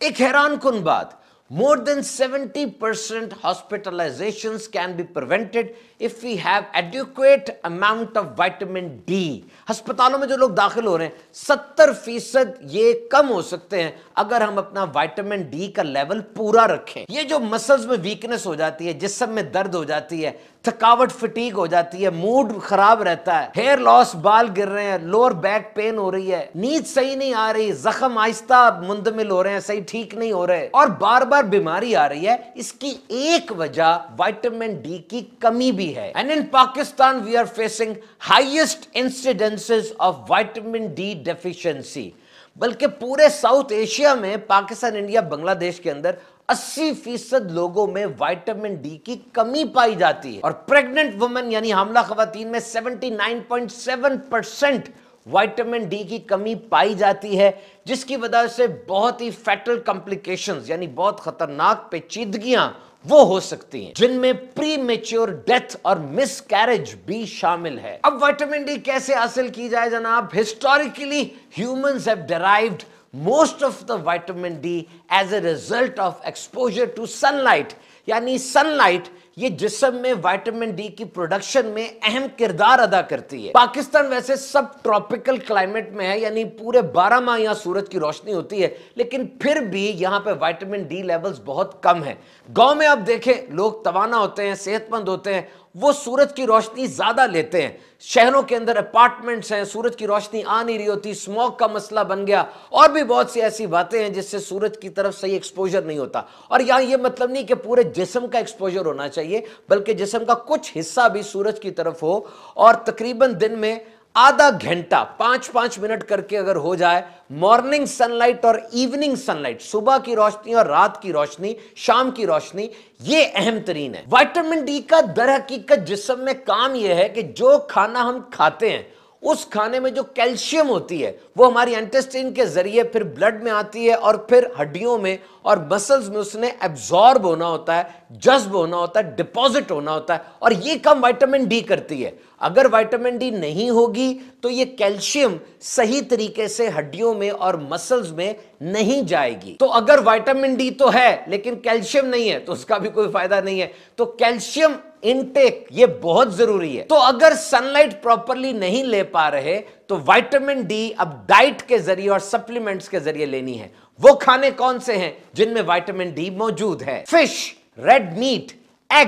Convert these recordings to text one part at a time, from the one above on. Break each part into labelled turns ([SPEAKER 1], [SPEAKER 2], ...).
[SPEAKER 1] ایک حیران کن بات، more than 70% hospitalizations can be prevented if we have adequate amount of vitamin D. ہسپتالوں میں جو لوگ داخل ہو رہے ہیں 70% یہ کم ہو سکتے ہیں اگر ہم اپنا وائٹامن ڈی کا لیول پورا رکھیں. یہ جو مسلز میں ویکنس ہو جاتی ہے، جسم میں درد ہو جاتی ہے، تھکاوٹ فٹیگ ہو جاتی ہے، موڈ خراب رہتا ہے، ہیئر لاس، بال گر رہے ہیں، لوور بیک پین ہو رہی ہے، نیند صحیح نہیں آ رہی، زخم آہستہ مندمل ہو رہے ہیں، صحیح ٹھیک نہیں ہو رہے، اور بار بار بیماری آ رہی ہے، اس کی ایک وجہ وائٹامن ڈی کی کمی بھی ہے. And in Pakistan we are facing highest incidences of vitamin D deficiency. بلکہ پورے ساؤتھ ایشیا میں، پاکستان، انڈیا، بنگلہ دیش کے اندر 80% لوگوں میں وائٹامن ڈی کی کمی پائی جاتی ہے. اور پریگننٹ وومن یعنی حاملہ خواتین میں 79.7% وائٹامن ڈی کی کمی پائی جاتی ہے، جس کی وجہ سے بہت ہی فیٹل کمپلیکیشنز یعنی بہت خطرناک پیچیدگیاں وہ ہو سکتی ہیں، جن میں پری میچور ڈیتھ اور مس کیریج بھی شامل ہے. اب وائٹامن ڈی کیسے حاصل کی جائے جناب؟ Historically humans have derived most of the vitamin D as a result of exposure to sunlight. یعنی سن لائٹ یہ جسم میں وائٹامن ڈی کی پروڈکشن میں اہم کردار ادا کرتی ہے. پاکستان ویسے سب ٹراپیکل کلائمیٹ میں ہے، یعنی پورے 12 ماہ یہاں سورج کی روشنی ہوتی ہے، لیکن پھر بھی یہاں پہ وائٹامن ڈی لیولز بہت کم ہیں. گاؤں میں آپ دیکھیں لوگ توانا ہوتے ہیں، صحت مند ہوتے ہیں، وہ سورج کی روشنی زیادہ لیتے ہیں. شہروں کے اندر اپارٹمنٹس ہیں، سورج کی روشنی آ نہیں رہی ہوتی، اسموک کا مسئلہ بن گیا، اور بھی بہت سی ایسی باتیں ہیں جس سے سورج کی طرف صحیح ایکسپوجر نہیں ہوتا. اور یہاں یہ مطلب نہیں کہ پورے جسم کا ایکسپوجر ہونا چاہیے، بلکہ جسم کا کچھ حصہ بھی سورج کی طرف ہو، اور تقریباً دن میں آدھا گھنٹہ 5-5 منٹ کر کے اگر ہو جائے، مارننگ سن لائٹ اور ایوننگ سن لائٹ، صبح کی روشنی اور رات کی روشنی، شام کی روشنی، یہ اہم ترین ہے. وائٹامن ڈی کا در حقیقت جسم میں کام یہ ہے کہ جو کھانا ہم کھاتے ہیں اس کھانے میں جو کیلشیم ہوتی ہے وہ ہماری انٹسٹائن کے ذریعے پھر بلڈ میں آتی ہے، اور پھر ہڈیوں میں اور مسلز میں اس نے ایبزارب ہونا ہوتا ہے، جذب ہونا ہوتا ہے، ڈپازٹ ہونا ہوتا ہے، اور یہ کام وائٹامن ڈی کرتی ہے. اگر وائٹامن ڈی نہیں ہوگی تو یہ کیلشیم صحیح طریقے سے ہڈیوں میں اور مسلز میں نہیں جائے گی. تو اگر وائٹامن ڈی تو ہے لیکن کیلشیم نہیں ہے تو اس کا بھی کوئی فائدہ نہیں ہے. تو کیلشیم انٹیک یہ بہت ضروری ہے. تو اگر سن لائٹ پراپرلی نہیں لے پا رہے تو وائٹامن ڈی اب ڈائٹ کے ذریعے اور سپلیمنٹس کے ذریعے لینی ہے. وہ کھانے کون سے ہیں جن میں وائٹامن ڈی موجود ہے؟ Fish, red meat, egg,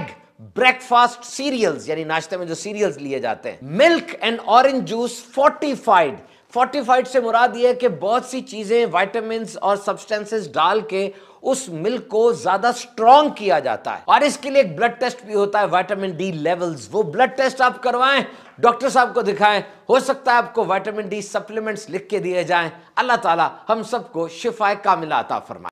[SPEAKER 1] breakfast cereals یعنی ناشتے میں جو سیریلز لیے جاتے ہیں، milk and orange juice fortified سے مراد یہ ہے کہ بہت سی چیزیں، وائٹامنز اور سبسٹینسز ڈال کے اس ملک کو زیادہ سٹرونگ کیا جاتا ہے. اور اس کے لیے ایک بلڈ ٹیسٹ بھی ہوتا ہے وائٹامن ڈی لیولز. وہ بلڈ ٹیسٹ آپ کروائیں، ڈاکٹر صاحب کو دکھائیں، ہو سکتا ہے آپ کو وائٹامن ڈی سپلیمنٹس لکھ کے دیے جائیں. اللہ تعالی ہم سب کو شفائے کاملہ عطا فرمائے.